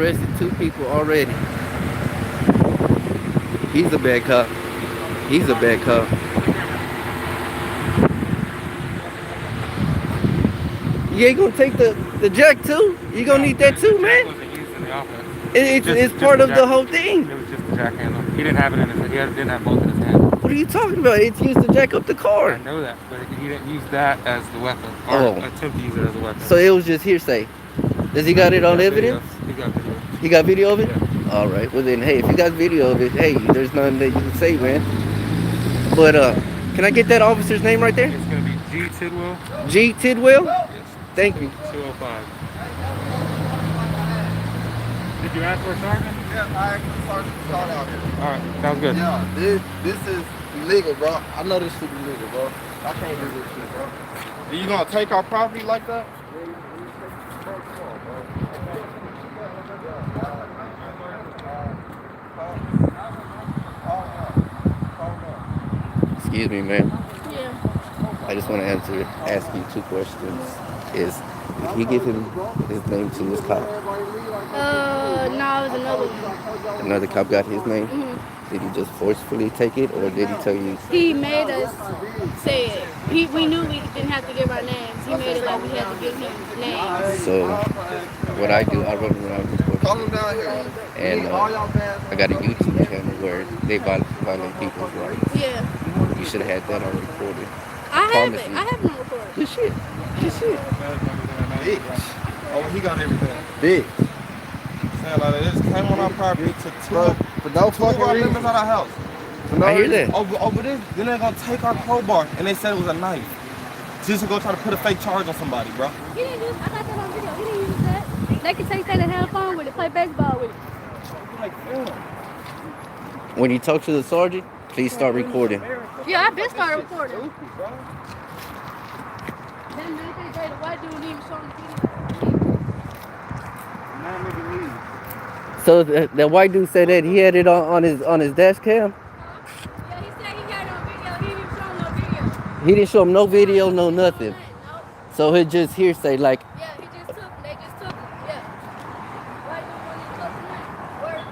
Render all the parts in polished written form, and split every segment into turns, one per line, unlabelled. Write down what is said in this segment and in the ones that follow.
arrested 2 people already. He's a bad cop. He's a bad cop. You ain't gonna take the jack too? You gonna need that too, man? It's part of the whole thing.
It was just the jack handle. He didn't have it in his hand. He didn't have both in his hands.
What are you talking about? It's used to jack up the car.
I know that, but he didn't use that as the weapon. Or attempt to use it as a weapon.
So it was just hearsay. Does he got it on evidence?
He got video.
He got video of it?
Yeah.
All right. Well then, hey, if you got video of it, hey, there's nothing that you can say, man. But can I get that officer's name right there?
It's gonna be G. Tidwell.
G. Tidwell?
Yes.
Thank you.
205. Did you ask for a sergeant?
Yeah, I asked the sergeant to start out here.
All right, sounds good.
Yeah, this is illegal, bro. I know this shit illegal, bro. I can't do this shit, bro. Are you gonna take our property like that?
Excuse me, ma'am.
Yeah.
I just want to ask you 2 questions. Is did he give him his name to this cop?
No, it was another one.
Another cop got his name?
Mm-hmm.
Did he just forcefully take it, or did he tell you?
He made us say it. We knew we didn't have to give our names. He made it like we had to give him names.
So what I do, I run around with
Call him down here.
and I got a YouTube channel where they violate people's rights.
Yeah.
You should have had that on recorded.
I haven't on record.
Good shit. Good shit.
Bitch. Oh, he got everything.
Bitch.
Saying like this came on our property to For no fucking reason. Limits on our house.
I hear that.
Over this, then they're gonna take our crowbar and they said it was a knife. Just to go try to put a fake charge on somebody, bro.
He didn't use. I got that on video. He didn't use that. They can take that and have fun with it. Play baseball with it.
When you talk to the sergeant, please start recording.
Yeah, I've been started recording. That night they the white dude didn't even show him the video.
So that white dude said that he had it on his dash cam.
Yeah, he said he got it on video. He didn't even show him no video.
He didn't show him no video, no nothing.
No.
So he just hearsay like.
Yeah, he just took him. They just took him. Yeah. White dude when he took him. Word.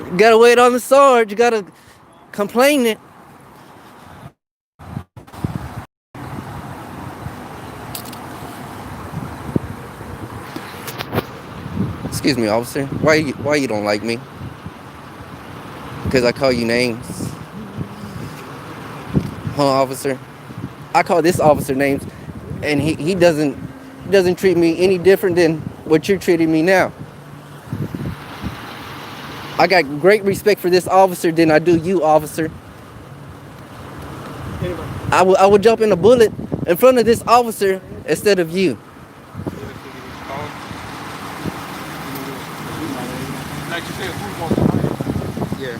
Yeah.
You gotta wait on the Sarge. You gotta complain it. Excuse me, officer. Why you don't like me? Because I call you names. Huh, officer? I call this officer names, and he doesn't treat me any different than what you're treating me now. I got great respect for this officer than I do you, officer. I would jump in a bullet in front of this officer instead of you.
Yeah.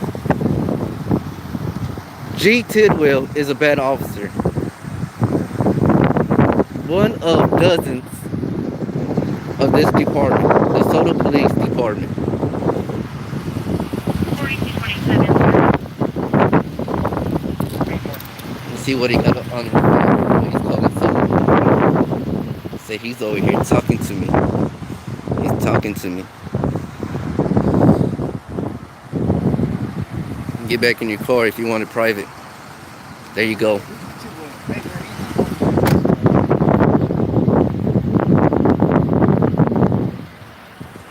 G. Tidwell is a bad officer. One of dozens of this department, the DeSoto Police Department. See what he got on his phone. He's calling someone. Say he's over here talking to me. He's talking to me. Get back in your car if you want it private. There you go.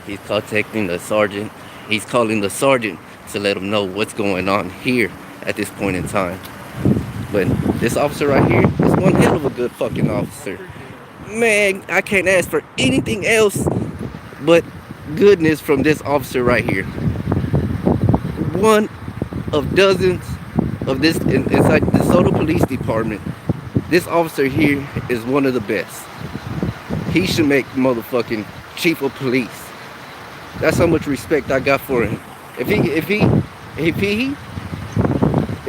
He's contacting the sergeant. He's calling the sergeant to let him know what's going on here at this point in time. But this officer right here is one hell of a good fucking officer. Man, I can't ask for anything else but goodness from this officer right here. One of dozens of this inside the DeSoto Police Department. This officer here is one of the best. He should make motherfucking chief of police. That's how much respect I got for him. If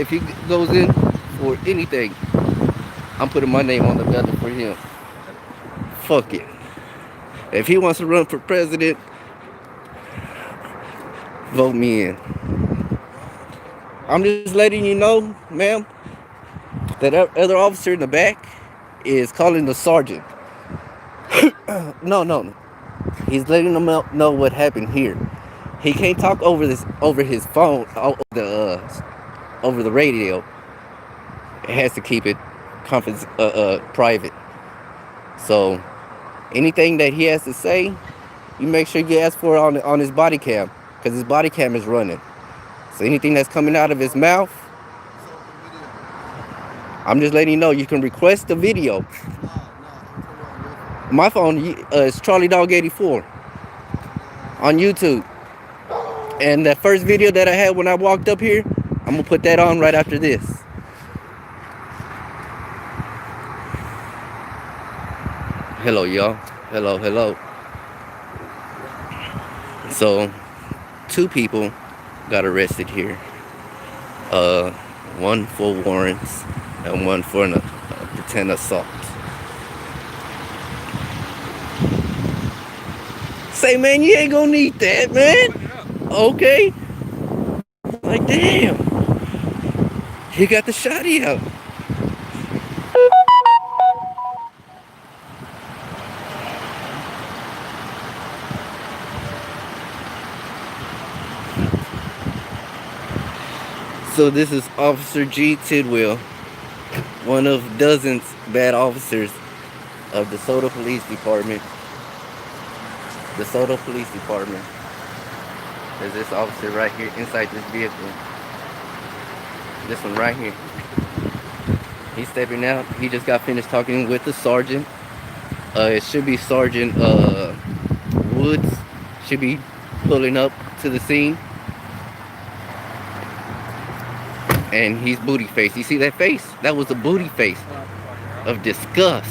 he goes in for anything, I'm putting my name on the ballot for him. Fuck it. If he wants to run for president, vote me in. I'm just letting you know, ma'am, That other officer in the back is calling the sergeant. No. He's letting them know what happened here. He can't talk over his phone over the radio. It has to keep it private. So anything that he has to say, you make sure you ask for it on his body cam, because his body cam is running. So anything that's coming out of his mouth, I'm just letting you know you can request the video. My phone is Charlie Dog 84 on YouTube. And that first video that I had when I walked up here, I'm gonna put that on right after this. Hello, y'all. Hello. So, 2 people got arrested here. One for warrants and one for a pretend assault. Say, man, you ain't gonna need that, man. Okay. Like, damn. He got the shotty out. So this is Officer G. Tidwell, one of dozens bad officers of DeSoto Police Department. DeSoto Police Department. There's this officer right here inside this vehicle. This one right here. He's stepping out. He just got finished talking with the sergeant. It should be Sergeant Woods. Should be pulling up to the scene. And he's booty face. You see that face? That was a booty face of disgust.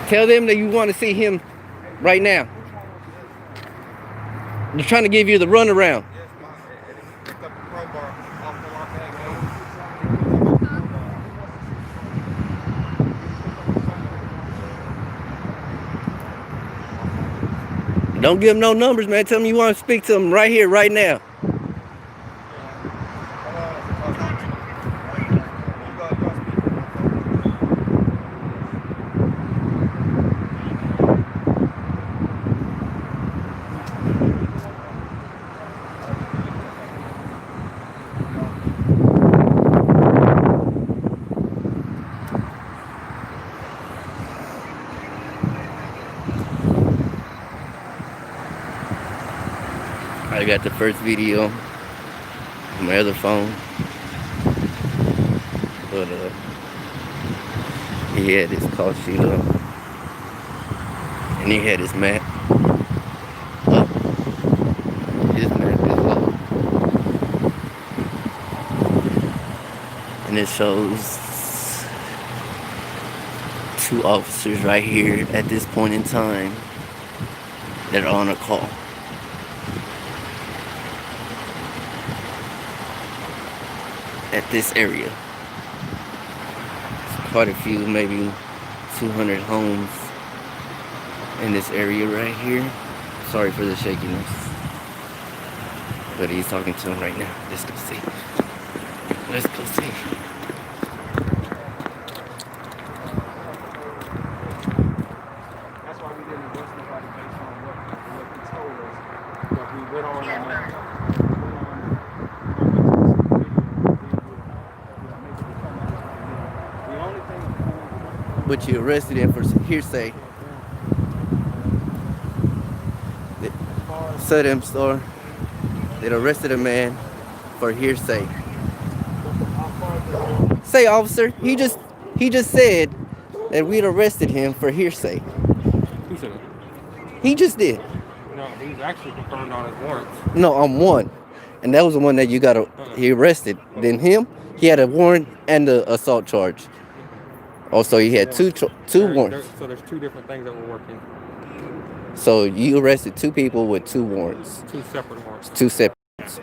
Tell them that you want to see him right now. They're trying to give you the runaround. Don't give them no numbers, man. Tell them you want to speak to them right here, right now. I got the first video on my other phone, but he had his call sheet up, and he had his map up. His map is up, and it shows 2 officers right here at this point in time that are on a call. At this area. It's quite a few, maybe 200 homes in this area right here. Sorry for the shakiness. But he's talking to him right now. Let's go see. Let's go see.
That's why we didn't arrest nobody based on what he told us. But we went on
But you arrested him for hearsay. Sudden store. They arrested a man for hearsay. Say, officer, he just said that we'd arrested him for hearsay.
Who said it?
He just did.
No, he's actually confirmed on his warrants.
No, I'm one. And that was the one that you got he arrested. Then him, he had a warrant and the assault charge. Also, he had two warrants.
So there's 2 different things that were working.
So you arrested 2 people with 2 warrants.
2 separate warrants.
2 separate.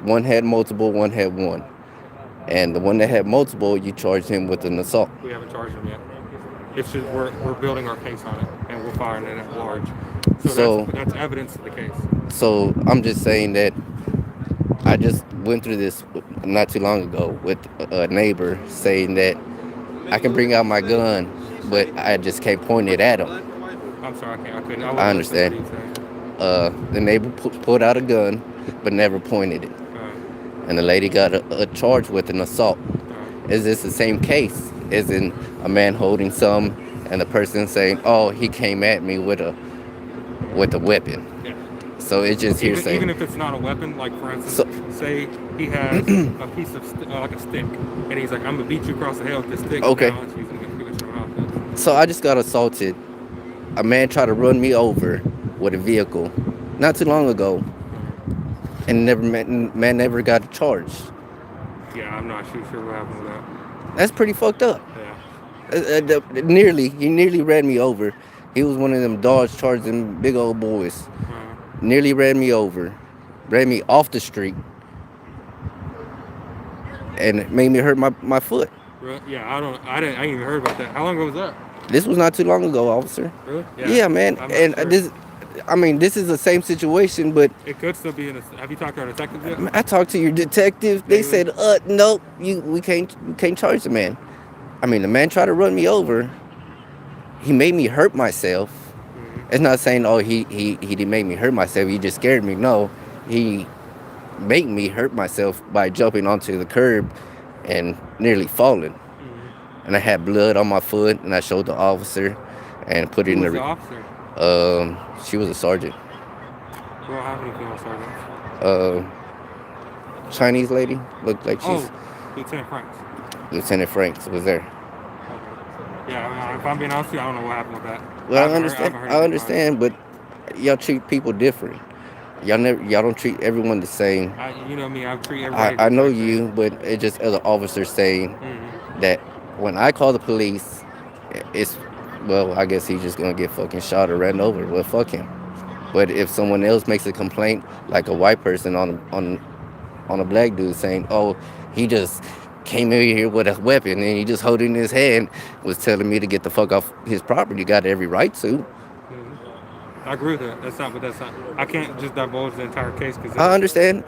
One had multiple, one had one. And the one that had multiple, you charged him with an assault.
We haven't charged him yet. It's just we're building our case on it, and we're filing it at large. So
So
that's evidence of the case.
so I'm just saying that I just went through this not too long ago with a neighbor saying that I can bring out my gun, but I just can't point it at him.
I'm sorry, I couldn't. I
I
wasn't listening to
understand.
what you saying.
The neighbor pulled out a gun, but never pointed it, and the lady got a charge with an assault. Is this the same case? Is in a man holding some, and the person saying, "Oh, he came at me with a weapon."
Yeah.
So it's just hearsay.
Even if it's not a weapon, like for instance,
So
say he has a piece of like a stick, and he's like, "I'm gonna beat you across the head with this stick."
okay,
Now it's using it against your offense.
so I just got assaulted. A man tried to run me over with a vehicle not too long ago, and man never got charged.
Yeah, I'm not too sure what happened with that.
That's pretty fucked up.
Yeah.
He nearly ran me over. He was one of them Dodge Charging big old boys. Nearly ran me over, ran me off the street, and it made me hurt my foot.
Really? Yeah, I didn't even heard about that. How long ago was that?
This was not too long ago, officer.
Really?
Yeah, man.
I'm not
And
sure.
this is the same situation, but
It could still be in a. Have you talked to our detective yet?
I talked to your detective. They said, nope, we can't charge the man. I mean, the man tried to run me over. He made me hurt myself. It's not saying, oh, he didn't make me hurt myself. He just scared me. No, he made me hurt myself by jumping onto the curb and nearly falling. And I had blood on my foot, and I showed the officer and put it in
Who was
the.
the officer?
She was a sergeant.
We don't have any female sergeants.
Chinese lady looked like she's
Oh, Lieutenant Franks.
Lieutenant Franks was there.
Okay. Yeah, I mean, if I'm being honest with you, I don't know what happened with that.
Well,
haven't heard
I
anything about it.
understand, but y'all treat people different. Y'all don't treat everyone the same.
You know me, I treat everybody.
I know
the same.
you, but it's just other officers saying that when I call the police, it's well, I guess he's just gonna get fucking shot or ran over. Well, fuck him. But if someone else makes a complaint, like a white person on a black dude saying, "Oh, he just came in here with a weapon and he just holding in his hand was telling me to get the fuck off his property," got every right to.
I agree with that. That's not. I can't just divulge the entire case because.
I understand,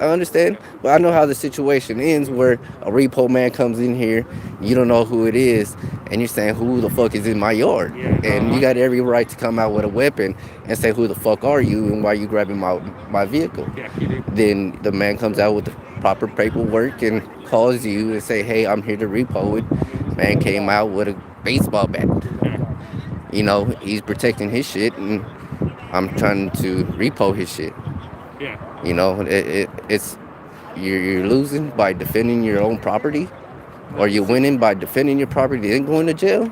but I know how the situation ends where a repo man comes in here, you don't know who it is, and you're saying, who the fuck is in my yard?
Yeah,
And you got every right to come out with a weapon and say, who the fuck are you and why you grabbing my vehicle?
Yeah, you do.
Then the man comes out with the proper paperwork and calls you and say, hey, I'm here to repo it. Man came out with a baseball bat. You know, he's protecting his shit, and I'm trying to repo his shit.
Yeah.
You know, it's you're losing by defending your own property, or you're winning by defending your property and going to jail.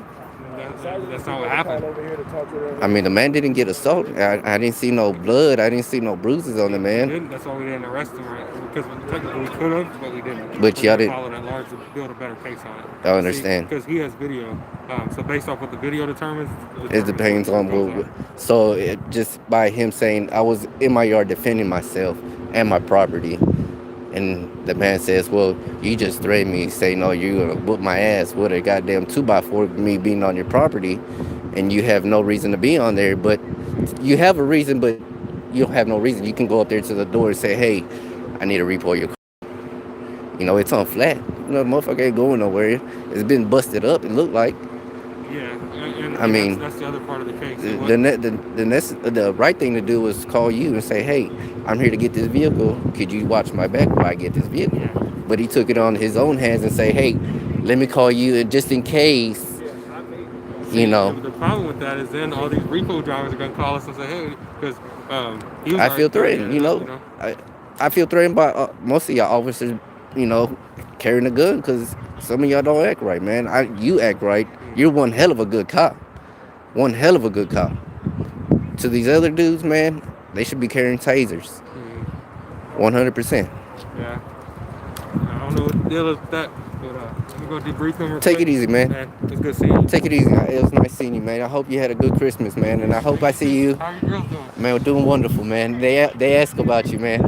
That's not what happened.
I mean, the man didn't get assaulted. I didn't see no blood. I didn't see no bruises on the man.
That's why we didn't arrest him, right? Because technically we could have, but we didn't.
But y'all didn't.
Followed at large to build a better case on it.
I understand.
Because he has video, so based off what the video determines.
It depends on what. So it just by him saying I was in my yard defending myself and my property, and the man says, "Well, you just threatened me, saying, no, you're gonna whoop my ass with a goddamn 2x4 me being on your property, and you have no reason to be on there. But you have a reason, but you don't have no reason. You can go up there to the door and say, hey, I need to repo your car. You know, it's on flat. You know, the motherfucker ain't going nowhere. It's been busted up. It looked like.
Yeah, and
I mean,
that's the other part of the case.
The right thing to do was call you and say, hey, I'm here to get this vehicle. Could you watch my back while I get this vehicle?
Yeah.
But he took it on his own hands and say, hey, let me call you just in case. You know,
the problem with that is then all these repo drivers are gonna call us and say, "Hey," because
I feel threatened. I feel threatened by most of y'all officers. You know, carrying a gun because some of y'all don't act right, man. You act right. You're one hell of a good cop. One hell of a good cop. To these other dudes, man, they should be carrying tasers. 100%.
Yeah. I don't know what the deal is with that. But let me go debrief him.
Take it easy, man.
It's good seeing you.
Take it easy. It was nice seeing you, man. I hope you had a good Christmas, man. And I hope I see you.
How your girls doing?
Man, we're doing wonderful, man. They ask about you, man.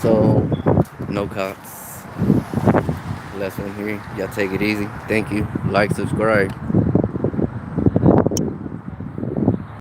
So, no cops. Lesson here. Y'all take it easy. Thank you. Like, subscribe.